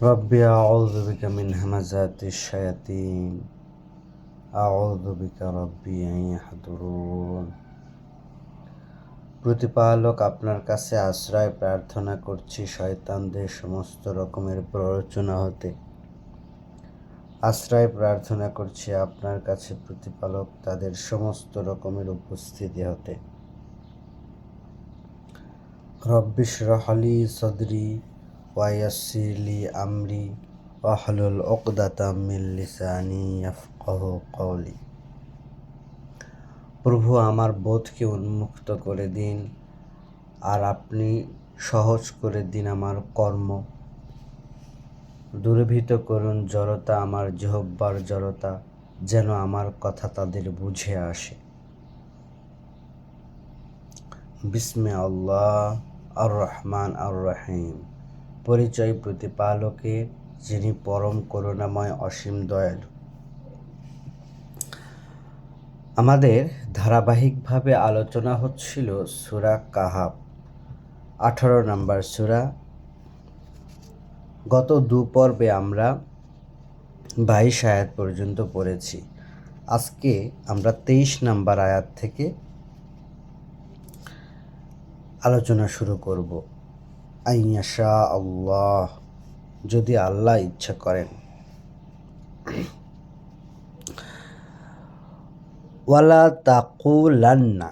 রব্বি আউযু বিকা মিন হামাযাতিশ শায়াতিন আউযু বিকা রব্বি আন ইয়াহদুরুন। প্রতিপালক, আপনার কাছে আশ্রয় প্রার্থনা করছি শয়তানদের সমস্ত রকমের প্ররোচনা হতে। আশ্রয় প্রার্থনা করছি আপনার কাছে প্রতিপালক, তাদের সমস্ত রকমের উপস্থিতি হতে। রব্বি ইশরাহ লি সাদরি ওয়া ইয়াসসির লি আমরি ওয়াহলুল উকদাতাম মিন লিসানি ইয়াফকাহু কওলি। প্রভু, আমার বোধকে উন্মুক্ত করে দিন, আর আপনি সহজ করে দিন আমার কর্ম। দূরীভূত করুন জড়তা, আমার জিহ্বার জড়তা, যেন আমার কথা তাদের বুঝে আসে। বিসমি আল্লাহ আর রহমান আর রহিম। পরিচয় প্রতিপালকের, যিনি পরম করুণাময়, অসীম দয়ালু। আমাদের ধারাবাহিকভাবে আলোচনা হচ্ছিল সূরা কাহাফ, 18 নম্বর সূরা। গত দু পর্বে আমরা 22 আয়াত পর্যন্ত পড়েছি। আজকে আমরা 23 নম্বর আয়াত থেকে আলোচনা শুরু করব। আইয়াশা আল্লাহ, যদি আল্লাহ ইচ্ছা করেন। ওয়ালা তাকুলান্না,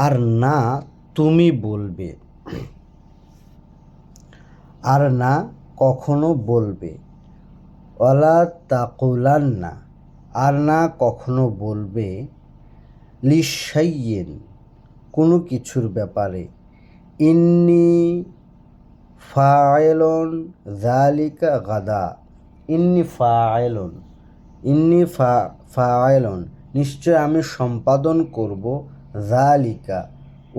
আর না তুমি বলবে, আর না কখনো বলবে। ওয়ালা তাকুলান্না, আর না কখনো বলবে, লিশাইয়িন, কোনো কিছুর ব্যাপারে, ইন্নি ফাইলুন যালিকা গাদা, ইন্নি ফাইলুন, নিশ্চয় আমি সম্পাদন করব, যালিকা,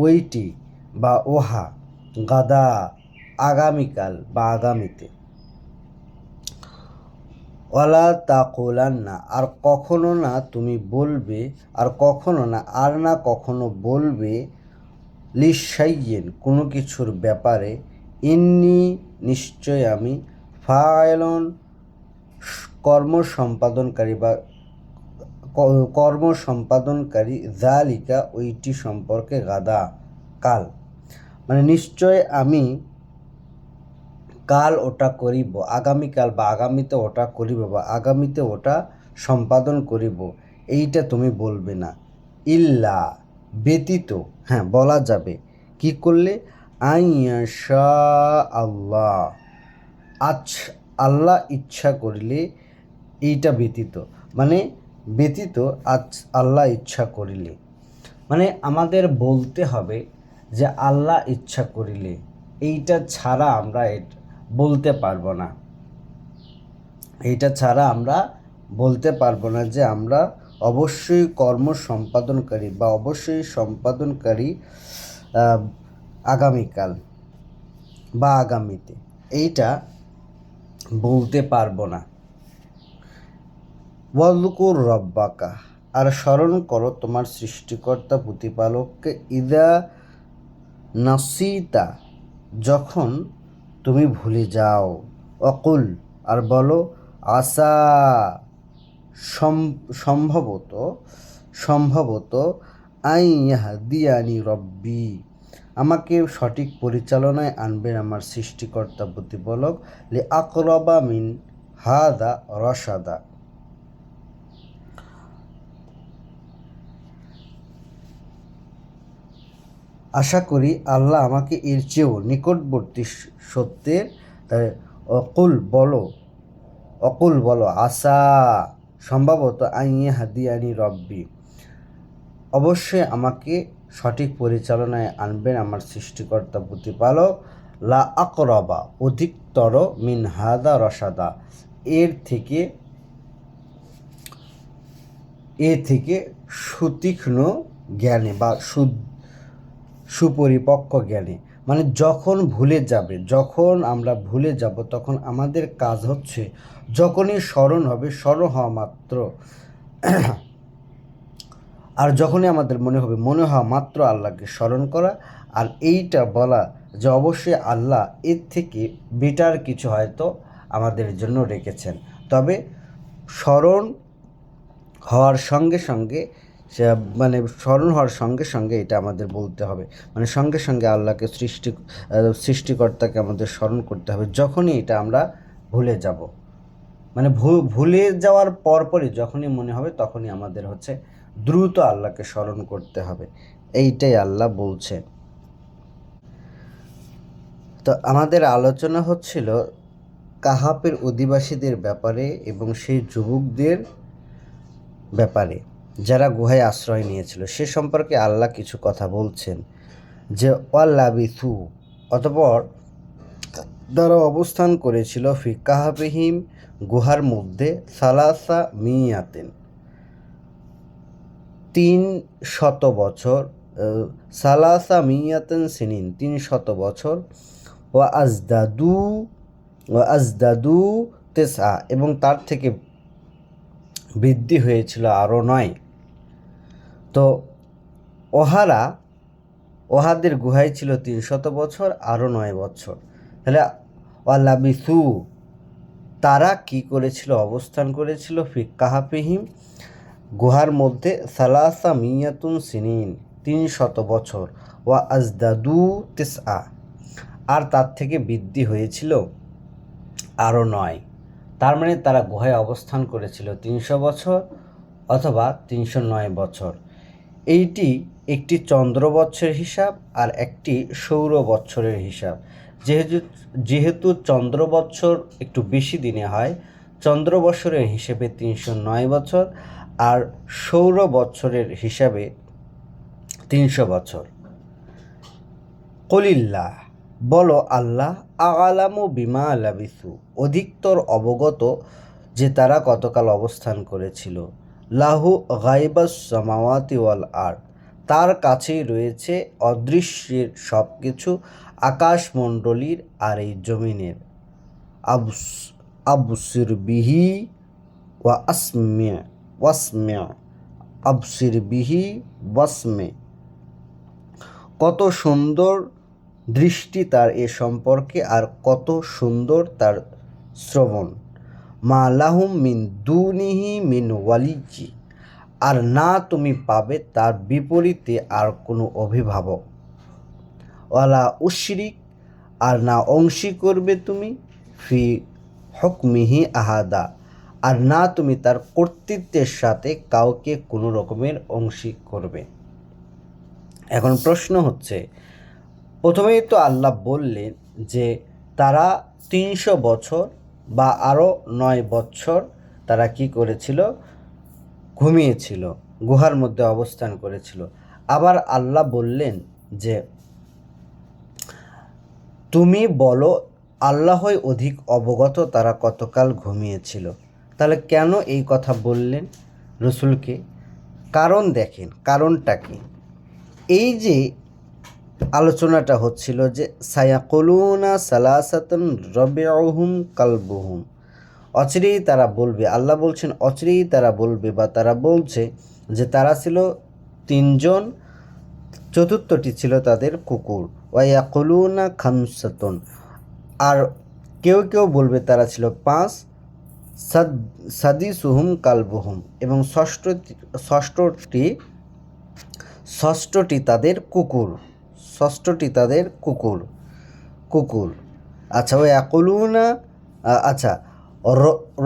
ওইটি বা ওহা, গাদা, আগামীকাল বা আগামীতে। ওয়ালা তাকুলান্না, আর কখনো না তুমি বলবে, আর কখনো না, আর না কখনো বলবে, লিশাইয়িন, কোনো কিছুর ব্যাপারে, ইন্নি, নিশ্চয় আমি, ফাইলুন, কর্ম সম্পাদনকারী বা কর্ম সম্পাদনকারী, যালিকা, ওইটি সম্পর্কে, গাদা, কাল, মানে নিশ্চয় আমি কাল ওটা করিব, আগামীকাল বা আগামীতে ওটা করিব, বা আগামীতে ওটা সম্পাদন করিব, এইটা তুমি বলবে না। ইল্লা, ব্যতীত, হ্যাঁ বলা যাবে, কি করলে, আইয়াশা আল্লাহ, আল্লাহ ইচ্ছা করিলে, এইটা ব্যতীত, মানে ব্যতীত আল্লাহ ইচ্ছা করিলে, মানে আমাদের বলতে হবে যে আল্লাহ ইচ্ছা করিলে, এইটা ছাড়া আমরা বলতে পারবো না। এইটা ছাড়া আমরা বলতে পারবো না যে আমরা অবশ্যই কর্ম সম্পাদনকারী বা অবশ্যই সম্পাদনকারী আগামীকাল বা আগামীতে, এইটা বলতে পারবো না। ওয়াযকুর রব্বাকা, আর স্মরণ করো তোমার সৃষ্টিকর্তা প্রতিপালককে, ইদা নাসিতা, যখন তুমি ভুলে যাও। অকুল, আর বলো, আসা, সম্ভবত আইয়াহদিয়ানি রব্বি, আমাকে সঠিক পরিচালনায় আনবেন আমার সৃষ্টিকর্তা প্রতিপালক, লি আকরাবা মিন হাদা রশাদা, আশা করি আল্লাহ আমাকে এর চেয়েও নিকটবর্তী সত্যের। অকুল বলো, আসা, সম্ভবত, আইয়াহদিয়ানি রব্বি, অবশ্যই আমাকে সঠিক পরিচালনায় আনবেন আমার সৃষ্টিকর্তা প্রতিপালক, লা আকরাবা, অধিকতর, মিন হাদা রশাদা, এর থেকে সুতীক্ষ্ণ জ্ঞানে বা সুপরিপক্ক জ্ঞানে। মানে যখন আমরা ভুলে যাব, তখন আমাদের কাজ হচ্ছে, যখনই স্মরণ হবে, স্মরণ হওয়া মাত্র, আর যখনই আমাদের মনে হওয়া মাত্র আল্লাহকে স্মরণ করা, আর এইটা বলা যে অবশ্যই আল্লাহ এর থেকে বেটার কিছু হয়তো আমাদের জন্য রেখেছেন। তবে স্মরণ হওয়ার সঙ্গে সঙ্গে স্মরণ হওয়ার সঙ্গে সঙ্গে এটা আমাদের বলতে হবে, মানে সঙ্গে সঙ্গে আল্লাহকে সৃষ্টিকর্তাকে আমাদের স্মরণ করতে হবে। যখনই এটা আমরা ভুলে যাব, মানে ভুলে যাওয়ার পরপরই যখনই মনে হবে তখনই আমাদের দ্রুত আল্লাহকে স্মরণ করতে হবে। এইটাই আল্লাহ বলছেন। তো আমাদের আলোচনা হচ্ছিল কাহাফের অধিবাসীদের ব্যাপারে এবং সেই যুবকদের ব্যাপারে যারা গুহায় আশ্রয় নিয়েছিল, সে সম্পর্কে আল্লাহ কিছু কথা বলছেন যে ওয়াল্লাবিথু, অতঃপর তারা অবস্থান করেছিল ফি কাহাফিহিম, গুহার মধ্যে, সালাসা মিয়াতেন, 300 বছর, সালাসা মিয়াতেন সিনিন, 300 বছর, ওয়া আজদাদু তেসা, এবং তার থেকে বৃদ্ধি হয়েছিল আরও 9। তো ওহাদের গুহায় ছিল 300 বছর, আরও 9 বছর। তাহলে ওয়ালাবিসু, তারা কি করেছিল? অবস্থান করেছিল ফি কাহাফিহিম, গুহার মধ্যে, সালাসা মিয়াতুন সিনিন, 300 বছর, ওয়া আজদাদু তেসা, আর তার থেকে বৃদ্ধি হয়েছিল আরও 9। তার মানে তারা গুহায় অবস্থান করেছিল 300 বছর অথবা 309 বছর। এইটি একটি চন্দ্র বৎসরের হিসাব আর একটি সৌর বৎসরের হিসাব। যেহেতু চন্দ্র বৎসর একটু বেশি দিনে হয়, চন্দ্র বৎসরের হিসেবে 309 বছর আর সৌর বৎসরের হিসাবে 300 বছর। কলিল্লাহ, বলো আল্লাহ আলামু বিমা লাবিসু, অধিকতর অবগত যে তারা কতকাল অবস্থান করেছিল। লাহু গাইবাস সামাওয়াতি ওয়াল আরদ, তার কাছেই রয়েছে অদৃশ্যের সব কিছু, আকাশমণ্ডলীর আর এই জমিনের। আবসির বিহি ওয়া ওয়াসমে, আবসির বিহি ওয়াসমে, কত সুন্দর দৃষ্টি তার এ সম্পর্কে আর কত সুন্দর তার শ্রবণ। মা লাহুম মিন দুনিহি মিন ওয়ালিয়্যি, আর না তুমি পাবে তার বিপরীতে আর কোনো অভিভাবক। ওয়ালা উশরিক, আর না অংশী করবে তুমি, ফি হুকমিহি আহাদা, আর না তুমি তার কর্তৃত্বের সাথে কাউকে কোনো রকমের অংশী করবে। এখন প্রশ্ন হচ্ছে, প্রথমেই তো আল্লাহ বললেন যে তারা 300 বছর বা আরও 9 বছর তারা কি করেছিল? ঘুমিয়েছিল, গুহার মধ্যে অবস্থান করেছিল। আবার আল্লাহ বললেন যে তুমি বলো আল্লাহই অধিক অবগত তারা কতকাল ঘুমিয়েছিল। তাহলে কেন এই কথা বললেন রসুলকে? কারণ দেখেন, কারণটা কি? এই যে আলোচনাটা হচ্ছিল যে সায়াকুলুনা সালাসাতুন রাবিউহুম কালবুহুম, অচিরেই তারা বলবে, আল্লাহ বলছেন অচিরেই তারা বলবে বা তারা বলছে যে তারা ছিল 3 জন, চতুর্থটি ছিল তাদের কুকুর। ওয়ায়াকুলুনা খামসাতুন, আর কেউ কেউ বলবে তারা ছিল 5, সাদিসুহুম কালবুহুম, এবং ষষ্ঠটি তাদের কুকুর, ষষ্ঠটি তাদের কুকুর। আচ্ছা, ওই ইয়াকুলুনা, আচ্ছা,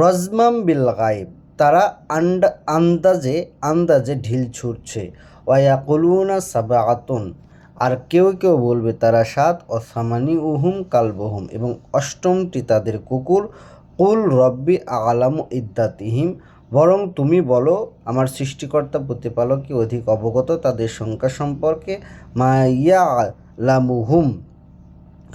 রজমাম বিল গায়ব, তারা আন্দাজে ঢিল ছুটছে। ওয়া ইয়াকুলুনা সাবআতুন, আর কেউ কেউ বলবে তারা 7, ও সামানিউহুম কালবুহুম, এবং 8টি তাদের কুকুর। কুল রব্বি আ'লামু ইদ্দাতিহিম, বরং তুমি বলো আমার সৃষ্টিকর্তা প্রতিপালকই অধিক অবগত তাদের সংখ্যা সম্পর্কে। মা ইয়ালামুহুম,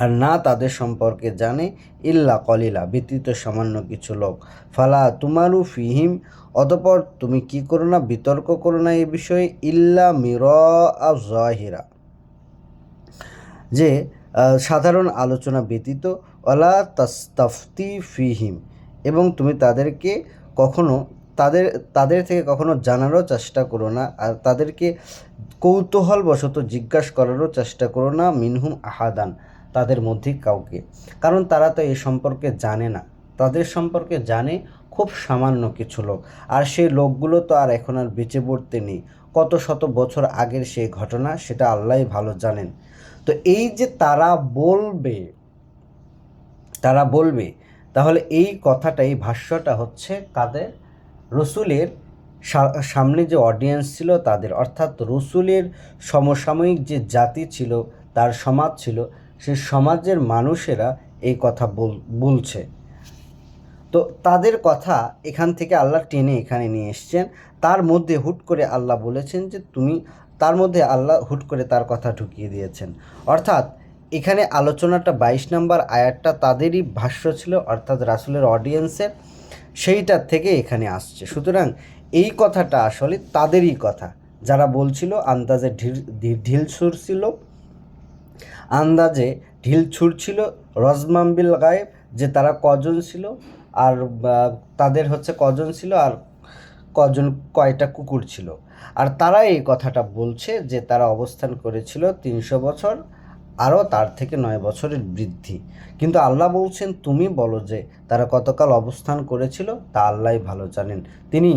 আর না তাদের সম্পর্কে জানে, ইল্লা কলিলা, ব্যতীত সামান্য কিছু লোক। ফালা তুমারু ফিহিম, অতঃপর তুমি কি করো না, বিতর্ক করো না এ বিষয়ে, ইল্লা মিরাআ যাহিরা, যে সাধারণ আলোচনা ব্যতীত। ওয়ালা তাস্তাফতি ফিহিম, এবং তুমি তাদেরকে কখনো তাদের থেকে কখনো জানারও চেষ্টা করো না, আর তাদেরকে কৌতূহলবশত জিজ্ঞাসা করারও চেষ্টা করো না, মিনহুম আহাদান, তাদের মধ্যে কাউকে, কারণ তারা তো এ সম্পর্কে জানে না। তাদের সম্পর্কে জানে খুব সামান্য কিছু লোক, আর সেই লোকগুলো তো আর এখন আর বেঁচে পড়তে নেই। কত শত বছর আগের সেই ঘটনা, সেটা আল্লাহই ভালো জানেন। তো এই যে তারা বলবে, তাহলে এই কথাটা, এই ভাষ্যটা হচ্ছে কাদের? রসুলের সামনে যে অডিয়েন্স ছিল তাদের, অর্থাৎ রসুলের সমসাময়িক যে জাতি ছিল, তার সমাজ ছিল, সেই সমাজের মানুষেরা এই কথা বলছে। তো তাদের কথা এখান থেকে আল্লাহ টেনে এখানে নিয়ে এসছেন। তার মধ্যে হুট করে আল্লাহ বলেছেন যে তার মধ্যে আল্লাহ হুট করে তার কথা ঢুকিয়ে দিয়েছেন। অর্থাৎ এখানে আলোচনাটা 22 নম্বর আয়াতটা তাদেরই ভাষ্য ছিল, অর্থাৎ রাসূলের অডিয়েন্সের, সেইটার থেকে এখানে আসছে। সুতরাং এই কথাটা আসলে তাদেরই কথা, যারা বলছিল আন্দাজে ঢিল ছুড়ছিল, রজমাম্বিল গায়েব, যে তারা কজন ছিল, আর তাদের হচ্ছে কজন ছিল, আর কয়টা কুকুর ছিল। আর তারা এই কথাটা বলছে যে তারা অবস্থান করেছিল 300 বছর, আরও তার থেকে 9 বছরের বৃদ্ধি। কিন্তু আল্লাহ বলছেন, তুমি বলো যে তারা কতকাল অবস্থান করেছিল, তা আল্লাহই ভালো জানেন। তিনি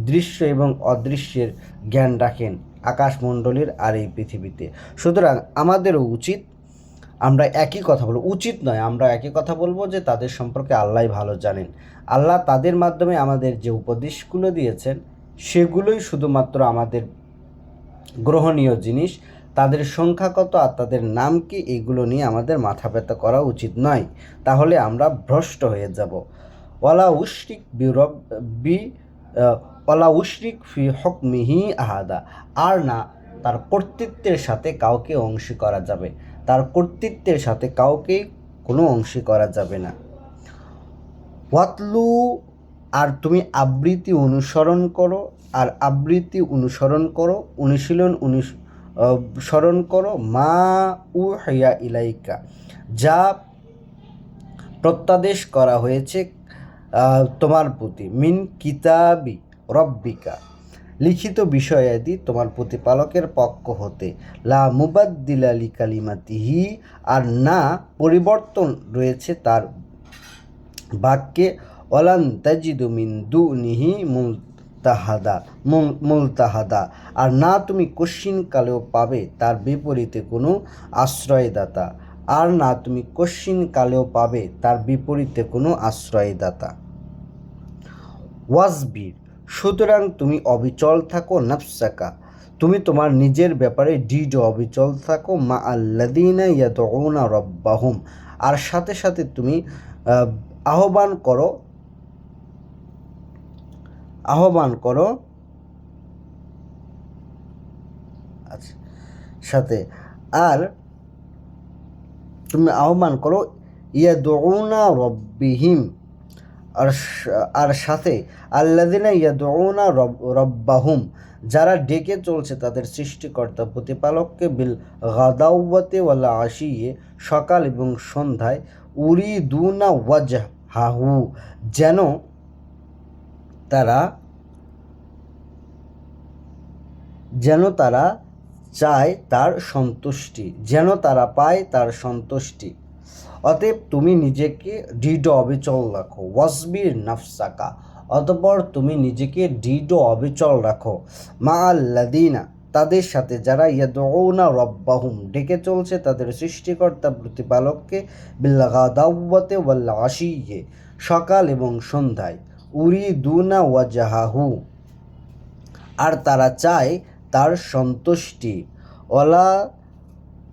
দৃশ্য এবং অদৃশ্যের জ্ঞান রাখেন আকাশমণ্ডলীর আর এই পৃথিবীতে। সুতরাং আমাদেরও উচিত, আমরা একই কথা বলবো, উচিত নয়, আমরা একই কথা বলবো যে তাদের সম্পর্কে আল্লাহই ভালো জানেন। আল্লাহ তাদের মাধ্যমে আমাদের যে উপদেশগুলো দিয়েছেন, সেগুলোই শুধুমাত্র আমাদের গ্রহণীয় জিনিস। তাদের সংখ্যা কত আর তাদের নাম কি, এগুলো নিয়ে আমাদের মাথা ব্যথা করা উচিত নয়, তাহলে আমরা ভ্রষ্ট হয়ে যাব। ওয়ালা উশরিক ফি হুকমিহি আহাদা, আর না তার কর্তৃত্বের সাথে কাউকে অংশী করা যাবে, তার কর্তৃত্বের সাথে কাউকে কোনো অংশী করা যাবে না। ওয়াতলু, আর তুমি আবৃত্তি অনুসরণ করো, অনুশীলন স্মরণ করো, মা উহিয়া ইলাইকা, যা প্রত্যাদেশ করা হয়েছে তোমার প্রতি, মিন কিতাবি রব্বিকা, লিখিত বিষয়াদি তোমার প্রতিপালকের পক্ষ হতে, লা মুবাদ্দিলা লিকালিমাতিহি, আর না পরিবর্তন রয়েছে তার বাক্যে, ওয়ালান তাজিদু মিন দুনিহি মুলতাহাদা, আর না তুমি কশ্চিনকালেও পাবে তার বিপরীতে কোনো আশ্রয়দাতা, ওয়াজবির, সুতরাং তুমি অবিচল থাকো, নাফসাকা, তুমি তোমার নিজের ব্যাপারে অবিচল থাকো, মা আল্লাযীনা ইয়াদউনা রাব্বাহুম, আর সাথে সাথে তুমি আহ্বান করো ইয়াদউনা রব্বিহিম, আর সাথে আল্লাযীনা ইয়াদউনা রব্বাহুম, যারা ডেকে চলছে তাদের সৃষ্টিকর্তা প্রতিপালককে, বিল গাদাওয়াতি ওয়াল আশিয়ে, সকাল এবং সন্ধ্যায়, উরিদুনা ওয়াজহাহু, যেন তারা চায় তার সন্তুষ্টি, পায় তার সন্তুষ্টি। অতএব তুমি নিজেকে অবিচল রাখো, ওয়াসবির নাফসাকা, অতঃপর তুমি নিজেকে অবিচল রাখো, মা আল্লাযীনা, তাদের সাথে যারা, ইয়াদউনা রব্বাহুম, ডেকে চলছে তাদের সৃষ্টিকর্তা প্রতিপালককে, বিল গাদাওয়াতি ওয়াল আশিয়ে, সকাল এবং সন্ধ্যায়, উরিদুনা ওয়াজহাহু, আর তারা চায় তার সন্তুষ্টি,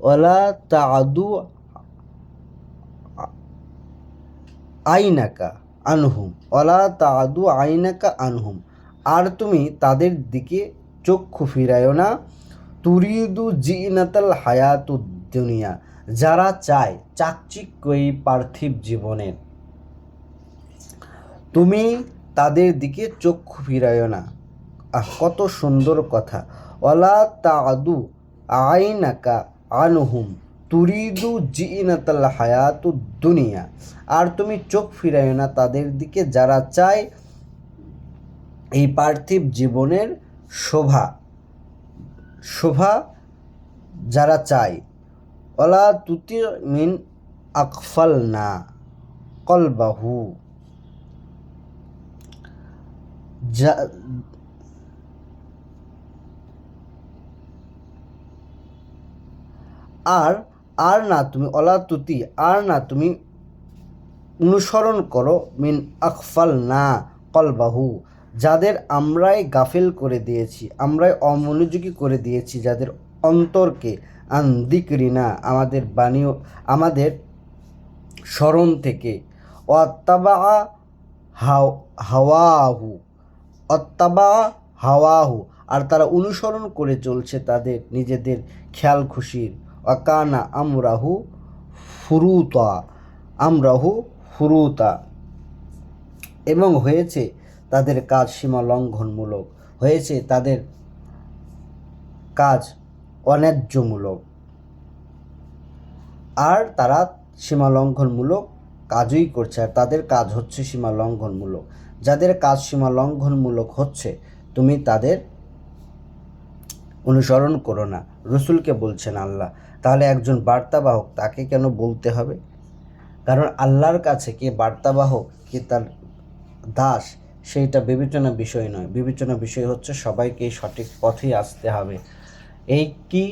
ওয়ালা তাআদু আইনাকা আনহুম, আর তুমি তাদের দিকে চক্ষু ফিরায়ো না, তুরিদু জিনাতাল হায়াতুদ দুনিয়া, যারা চায় চাকচিক্য এই পার্থিব জীবনের, তুমি তাদের দিকে চক্ষু ফিরায়ো না। কত সুন্দর কথা, ওয়ালা তাআদু আইনাকা আনহুম তুরিদু জিনাতাল হায়াতুদ দুনিয়া, আর তুমি চোখ ফিরাইও না তাদের দিকে যারা চায় এই পার্থিব জীবনের শোভা যারা চায়। ওয়ালা তুতি মিন আকফালনা কলবাহু যা আর আর না তুমি অলা তুতি আর না তুমি অনুসরণ করো মিন আকফাল না কলবাহু, যাদের আমরাই গাফিল করে দিয়েছি, আমরাই অমনোযোগী করে দিয়েছি, যাদের অন্তরকে আন যিকরিনা আমাদের বাণী আমাদের স্মরণ থেকে, অত্তাবা হাওয়াহু অত্তাবা হাওয়াহু, আর তারা অনুসরণ করে চলছে তাদের নিজেদের খেয়াল খুশির, অকানা আমরাহু ফুরুতা, এবং হয়েছে তাদের কাজ সীমা লঙ্ঘনমূলক, হয়েছে তাদের কাজ অন্যায্যমূলক, আর তারা সীমা লঙ্ঘনমূলক কাজই করছে, আর তাদের কাজ হচ্ছে সীমা লঙ্ঘনমূলক। যাদের কাজ সীমা লঙ্ঘনমূলক হচ্ছে তুমি তাদের অনুসরণ করো না। রসুলকে বলছেন আল্লাহ। তাহলে একজন বার্তাবাহক তাকে কেন বলতে হবে? কারণ আল্লাহর কাছে কে বার্তাবাহক কে তার দাস সেইটা বিবেচনা বিষয় নয়। বিবেচনা বিষয় হচ্ছে সবাইকে সঠিক পথেই আসতে হবে। এই কি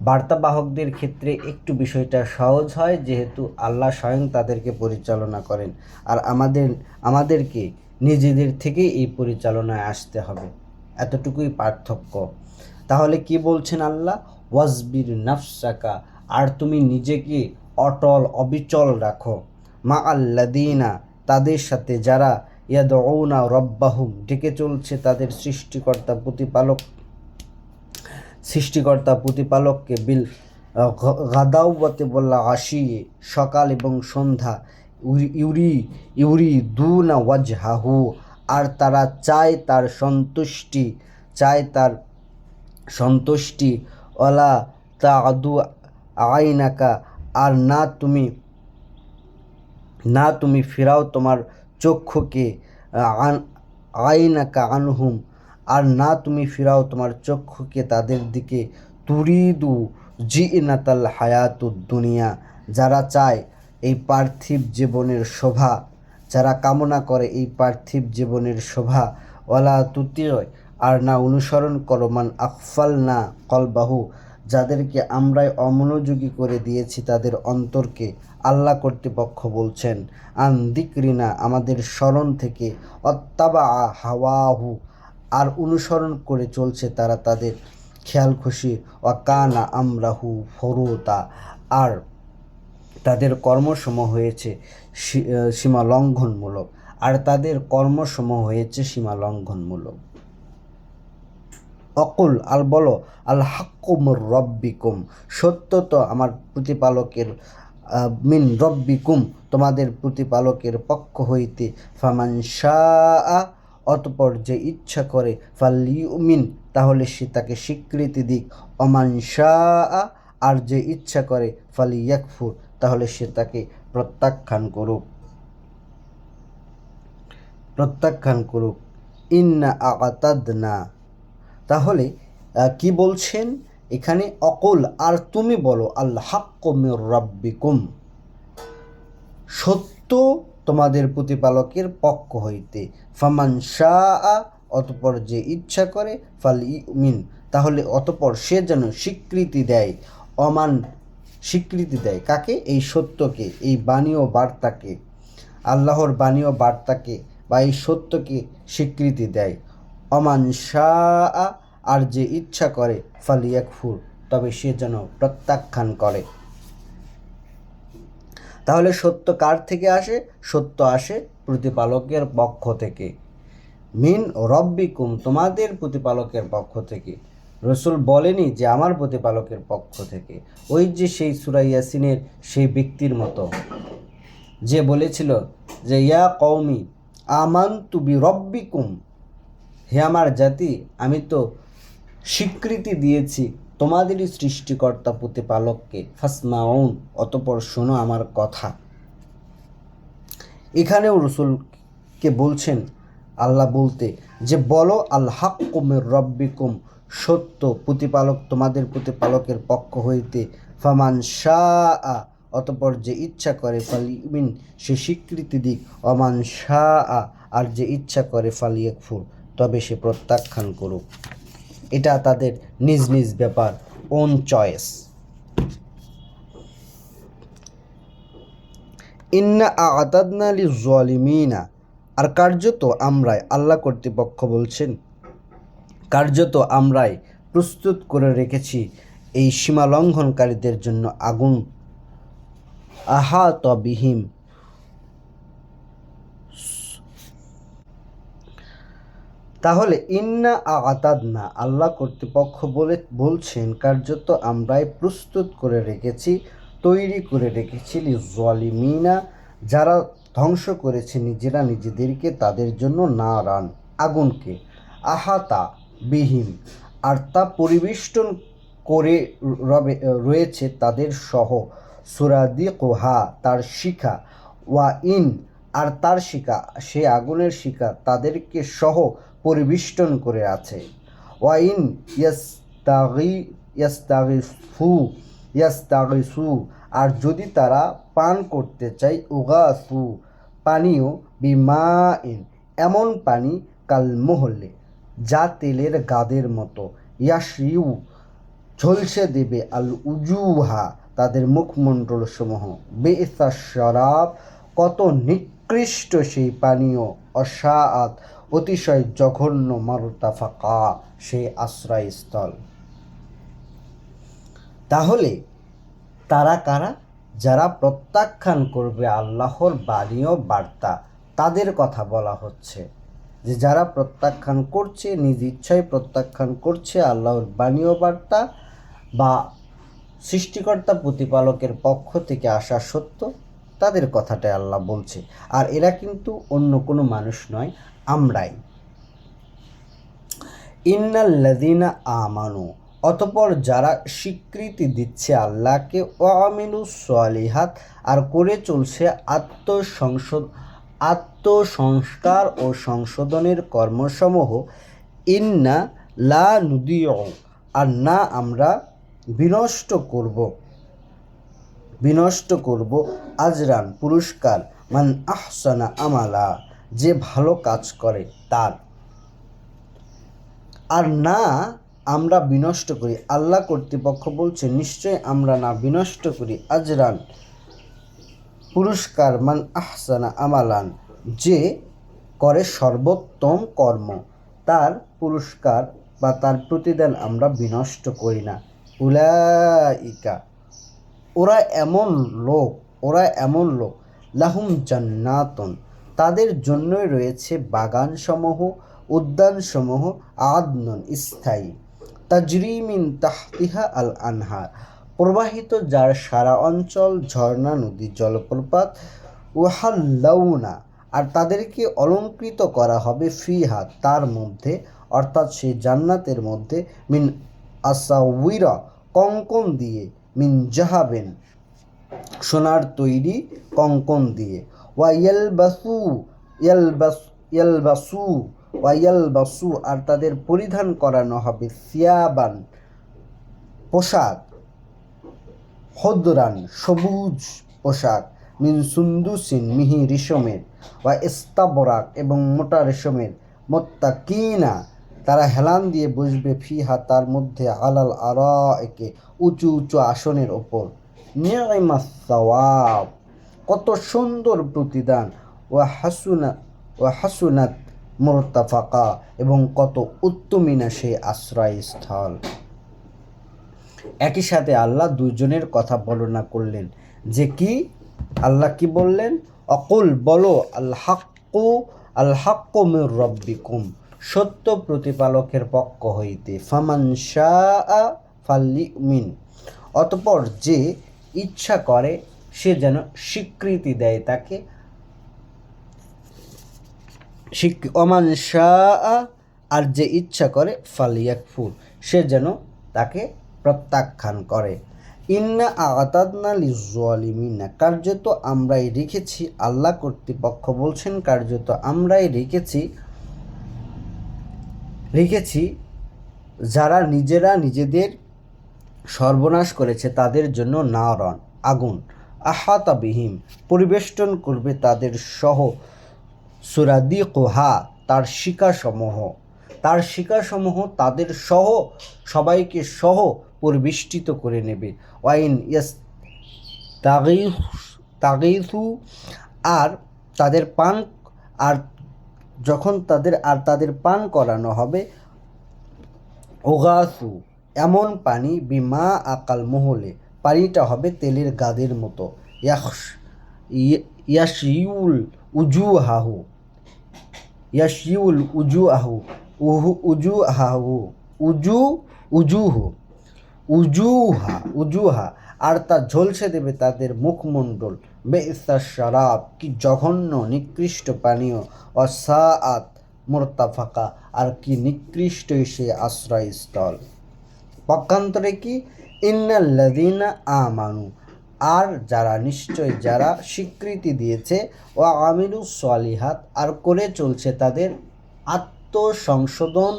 বার্তাবাহকদের ক্ষেত্রে একটু বিষয়টা সহজ হয়, যেহেতু আল্লাহ স্বয়ং তাদেরকে পরিচালনা করেন, আর আমাদেরকে নিজেদের থেকেই এই পরিচালনায় আসতে হবে, এতটুকুই পার্থক্য। তাহলে কি বলছেন আল্লাহ? ওয়াজবির নাফসাকা, আর তুমি নিজেকে অটল অবিচল রাখো, মা আল্লাদিনা তাদের সাথে যারা ইয়াদউনা রব্বাহুম ডেকে চলছে তাদের সৃষ্টিকর্তা প্রতিপালককে বিল গাদাওয়াতে বললা আশিয়ে সকাল এবং সন্ধ্যা, ইউরি দুনা ওয়াজহাহু, আর তারা চায় তার সন্তুষ্টি, ওয়ালা তাদু আইনাকা, আর না তুমি ফিরাও তোমার চক্ষুকে, আইনাকা আনহুম, আর না তুমি ফিরাও তোমার চক্ষুকে তাদের দিকে, তুরিদু জিনাতাল হায়াতুদ দুনিয়া, যারা চায় এই পার্থিব জীবনের শোভা, যারা কামনা করে এই পার্থিব জীবনের শোভা, ওয়ালা তুতিয়, আর না অনুসরণ করো মান আকফাল না কলবাহু, যাদেরকে আমরাই অমনোযোগী করে দিয়েছি তাদের অন্তরকে। আল্লাহ কর্তৃপক্ষ বলছেন আন যিকরিনা আমাদের স্মরণ থেকে, অত্তাবা হাওয়াহু, আর অনুসরণ করে চলছে তারা তাদের খেয়াল খুশি, ওয়াকানা আমরাহু ফুরুতা, আর তাদের কর্মসমূহ হয়েছে সীমা লঙ্ঘনমূলক, সীমা লঙ্ঘনমূলক। অকুল আল বলো আল হাক্কুমুর রব্বিকুম, সত্য তো আমার প্রতিপালকের, মিন রব্বিকুম তোমাদের প্রতিপালকের পক্ষ হইতে, ফামান শাআ অতঃপর যে ইচ্ছা করে, ফালিউমিন তাহলে সে তাকে স্বীকৃতি দিক, অমান শাআ আর যে ইচ্ছা করে, ফালিয়াকফুর তাহলে সে তাকে প্রত্যাখ্যান করুক। ইন্না আ'তাদনা, তাহলে কি বলছেন এখানে? অকুল আর তুমি বলো, আল হাক্কু মির রাব্বিকুম সত্য তোমাদের প্রতিপালকের পক্ষ হইতে, ফামান শাআ অতঃপর যে ইচ্ছা করে, ফালিউমিন তাহলে অতঃপর সে যেন স্বীকৃতি দেয় কাকে? এই সত্যকে, এই বাণী ও বার্তাকে, আল্লাহর বাণী ও বার্তাকে বা এই সত্যকে স্বীকৃতি দেয়। অমান শাআ আর যে ইচ্ছা করে, ফালিয়াকফুর তবে সে যেন প্রত্যাখ্যান করে। তাহলে সত্য কার থেকে আসে? সত্য আসে প্রতিপালকের পক্ষ থেকে, মিন রব্বিকুম তোমাদের প্রতিপালকের পক্ষ থেকে। রসুল বলেনি যে আমার প্রতিপালকের পক্ষ থেকে, ওই যে সেই সূরা ইয়াসিনের সেই ব্যক্তির মতো যে বলেছিল যে ইয়া কওমি আমানতু বিরব্বিকুম, হে আমার জাতি আমি তো স্বীকৃতি দিয়েছি তোমাদেরই সৃষ্টিকর্তা প্রতিপালককে, ফাসমাউন অতঃপর শোনো আমার কথা। এখানেও রসুলকে বলছেন আল্লাহ বলতে যে বলো আল হাক্কু মির রব্বিকুম সত্য প্রতিপালক তোমাদের প্রতিপালকের পক্ষ হইতে, ফামান শাআ অতঃপর যে ইচ্ছা করে, ফালিউমিন সে স্বীকৃতি দিক, অমান শাআ আর যে ইচ্ছা করে, ফালিয়াকফুর তবে সে প্রত্যাখ্যান করুক। এটা তাদের নিজ নিজ ব্যাপার, ওন চয়েস। ইন্না আ'তাদনা লিয-যালিমিনা, আর কার্যত আমরাই, আল্লাহ কর্তৃপক্ষ বলছেন, কার্যত আমরাই প্রস্তুত করে রেখেছি এই সীমা লঙ্ঘনকারীদের জন্য আগুন। আহাত বিহিম, তাহলে ইন্না আ'তাদনা, আল্লাহ কর্তৃপক্ষ বলছেন কার্যত আমরাই প্রস্তুত করে রেখেছি, তৈরি করে রেখেছি লিয-যালিমিনা, যারা ধ্বংস করেছে নিজেরা নিজেদেরকে, তাদের জন্য নারান, আগুনকে। আহাতা বিহিম, আর তা পরিবেষ্টন করে রয়েছে তাদের সহ, সুরাদিকুহা, তার শিখা, ওয়া ইন, আর তার শিখা, সে আগুনের শিখা তাদেরকে সহ পরিবেষ্টন করে আছে। ওয়া ইন ইয়াস্তাগিসু, আর যদি তারা পান করতে চায়, উগাসু, পানীয়, বিমাইন, এমন পানি, কাল মুহলে, যা তেলের গাদের মতো, ইয়াশরিউ, ঝলসে দেবে, আল উজুহা, তাদের মুখমণ্ডল সমূহ, বি'সা শারাব, কত নিকৃষ্ট সেই পানীয়, অসাআত, অতিশয় জঘন্য, মারতাফাকা, সেই আশ্রয়স্থল। তাহলে তারা কারা? যারা প্রত্যাখ্যান করবে আল্লাহর বাণী ও বার্তা, তাদের কথা বলা হচ্ছে, যে যারা প্রত্যাখ্যান করছে, নিজ ইচ্ছায় প্রত্যাখ্যান করছে আল্লাহর বাণী ও বার্তা বা সৃষ্টিকর্তা প্রতিপালকের পক্ষ থেকে আসা সত্য, তাদের কথাটাই আল্লাহ বলছে। আর এরা কিন্তু অন্য কোনো মানুষ নয়, আমরাই। ইন্নাল্লাযীনা আমানু, অতঃপর যারা স্বীকৃতি দিচ্ছে আল্লাহকে, ওয়া আমিলুস সলিহাত, আর করে চলছে আত্মসংস্কার ও সংশোধনের কর্মসমূহ, ইন্না লা নুদিউ, আর না আমরা বিনষ্ট করব আজরান, পুরস্কার, মান আহসানা আমালা, যে ভালো কাজ করে তার। আর না আমরা বিনষ্ট করি, আল্লাহ কর্তৃপক্ষ বলছে নিশ্চয় আমরা না বিনষ্ট করি, আজরান, পুরস্কার, মান আহসানা আমালান, যে করে সর্বোত্তম কর্ম, তার পুরস্কার বা তার প্রতিদান আমরা বিনষ্ট করি না। উলাইকা, ওরা এমন লোক, লাহুম জান্নাতুন, তাদের জন্যই রয়েছে বাগানসমূহ, উদ্যানসমূহ, আদনুন, স্থায়ী, তাজরি মিন তাহতিহা আল আনহার, প্রবাহিত যার সারা অঞ্চল, ঝর্ণা, নদী, জলপ্রপাত, ওয়াহাল্লাউনা, আর তাদেরকে অলঙ্কৃত করা হবে, ফিহা, তার মধ্যে, অর্থাৎ সেই জান্নাতের মধ্যে, মিন আসাউইরা, কঙ্কন দিয়ে, মিন জাহাবেন, সোনার তৈরি কঙ্কন দিয়ে, ওয়াইয়ালবাসু, আর তাদের পরিধান করানো হবে, সিয়াবান, পোশাক, হদরান, সবুজ পোশাক, মিন সুন্দুসিন, মিহি রেশমের, ওয়া ইস্তাবরাক, এবং মোটা রেশমের, মুত্তাকিনা, তারা হেলান দিয়ে বসবে, ফিহা, তার মধ্যে, আলাল আরাইকে, উঁচু উঁচু আসনের ওপর, নি'মাস সাওয়াব, কত সুন্দর প্রতিদান, ওয়া হাসুনাত মুরতাফাকা, এবং কত উত্তমিনা সেই আশ্রয়স্থল। একই সাথে আল্লাহ দুজনের কথা বর্ণনা করলেন, যে কি আল্লাহ কি বললেন, অকুল, বলো, আল হাক্কু মির রাব্বিকুম, সত্য প্রতিপালকের পক্ষ হইতে, ফামান শাআ ফালইউমিন, অতঃপর যে ইচ্ছা করে সে যেন স্বীকৃতি দেয় তাকে, ওমান শাআ, আর যে ইচ্ছা করে, ফালিয়াকফুর, সে যেন তাকে প্রত্যাখ্যান করে। ইন্না আ'তাদনা লিয-যালিমিনা, কার্যত আমরাই রেখেছি, আল্লাহ কর্তৃপক্ষ বলছেন কার্যত আমরাই রেখেছি যারা নিজেরা নিজেদের সর্বনাশ করেছে তাদের জন্য নারন, আগুন, আহাতা বিহিম, পরিবেষ্টন করবে তাদের সহ, সুরাদিকুহা, তার শিকাসমূহ, তার শিকাসমূহ তাদের সহ সবাইকে সহ পরিবেষ্টিত করে নেবে। ওয়াইন ইয়াস তাগিথু, আর তাদের পান আর যখন তাদের পান করানো হবে, ওগাসু, এমন পানি, বিমা আকাল মোহলে, পানিটা হবে তেলের গাদের মতো, ইয়াশিউল উজুহাহু ইয়াশিউল উজুহাহু উজুহাহু উজুহা, আর তা ঝলসে দেবে তাদের মুখমণ্ডল। বেইসা শারাব, কি জঘন্য নিকৃষ্ট পানীয়। অসাআত মুরতাফাকা, আর কি নিকৃষ্টই সে আশ্রয়স্থল। পক্ষান্তরে কি, ইন্নাল্লাযীনা আমানু, আর যারা, নিশ্চয় যারা স্বীকৃতি দিয়েছে, ও আমিলুস সলিহাত, আর করে চলছে তাদের আত্মসংশোধন,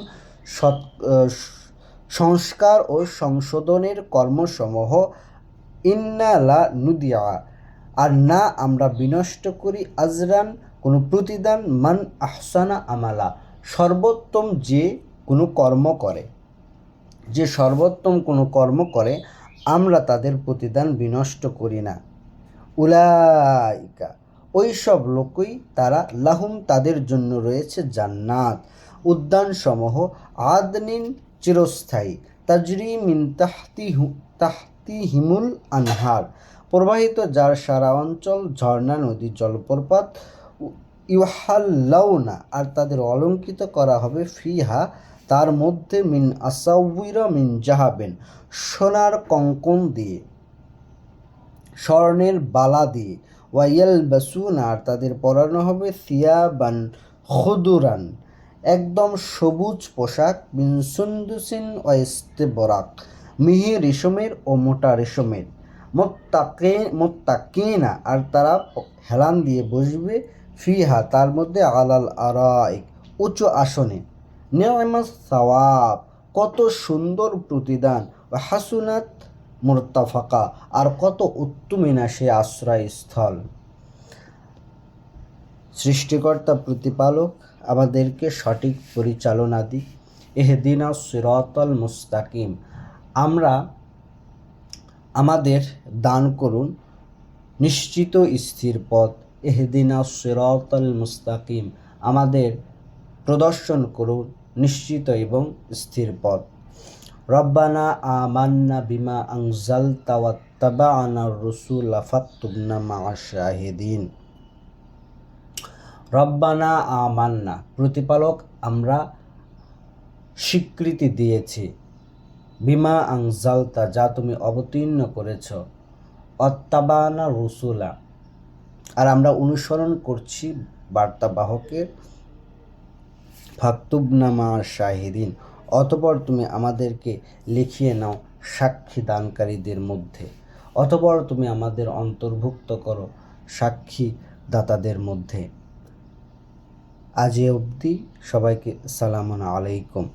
সংস্কার ও সংশোধনের কর্মসমূহ, ইন্না লা নুদিয়া, আর না আমরা বিনষ্ট করি, আজরান, কোনো প্রতিদান, মান আহসানা আমালা, সর্বোত্তম যে কোনো কর্ম করে, যে সর্বোত্তম কোনো কর্ম করে আমরা তাদের প্রতিদান বিনষ্ট করি না। উলাইকা, ওই সব লোকই তারা, লাহুম, তাদের জন্য রয়েছে জান্নাত, উদ্যানসমূহ, আদনিন, চিরস্থায়ী, তাজরি মিন তাহতিহিমুল আনহার, প্রবাহিত যার সারা অঞ্চল, ঝর্ণা, নদী, জলপ্রপাত। ইউহাল্লাউনা, আর তাদের অলঙ্কৃত করা হবে, ফিহা, তার মধ্যে, মিন আসাউইরা মিন জাহাবেন, সোনার কঙ্কন দিয়ে, স্বর্ণের বালা দিয়ে। ওয়াইয়ালবাসুনা, আর তাদের পরানো হবে, সিয়াবান খুদুরান, একদম সবুজ পোশাক, মিন সুন্দুসিন ওয়া ইস্তাবরাক, মিহি রেশমের ও মোটা রেশমের। মুত্তাকিনা, আর তারা হেলান দিয়ে বসবে, ফিহা, তার মধ্যে, আলাল আরাইক, উঁচু আসনে। নি'মাস সাওয়াব, কত সুন্দর প্রতিদান। ওয়া হাসুনাত মুরতাফাকা, আর কত উত্তমই না সে আশ্রয়স্থল। সৃষ্টিকর্তা প্রতিপালক আমাদেরকে সঠিক পরিচালনা দিক। ইহদিনাস সিরাতাল মুস্তাকিম, আমাদের দান করুন নিশ্চিত স্থির পথ। ইহদিনাস সিরাতাল মুস্তাকিম, আমাদের প্রদর্শন করুন নিশ্চিত এবং স্থির পথ। রব্বানা আমান্না বিমা আনজালতা ওয়াত্তাবা'নার রাসূলা ফাকতুবনা মা'আশ শাহিদিন। রব্বানা আমান্না, প্রতিপালক আমরা স্বীকৃতি দিয়েছি, বিমা আনজালতা, যা তুমি অবতীর্ণ করেছ, ওয়াত্তাবা'না রাসূলা, আর আমরা অনুসরণ করছি বার্তাবাহকের, ফাকতুবনা মা'আশ শাহিদিন, অতঃপর তুমি আমাদেরকে লিখিয়ে নাও সাক্ষী দানকারীদের মধ্যে, অতঃপর তুমি আমাদের অন্তর্ভুক্ত করো সাক্ষী দাতাদের মধ্যে। আজ এ অবধি, সবাইকে সালামুন আলাইকুম।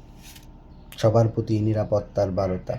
সবার প্রতি নিরাপত্তার বার্তা।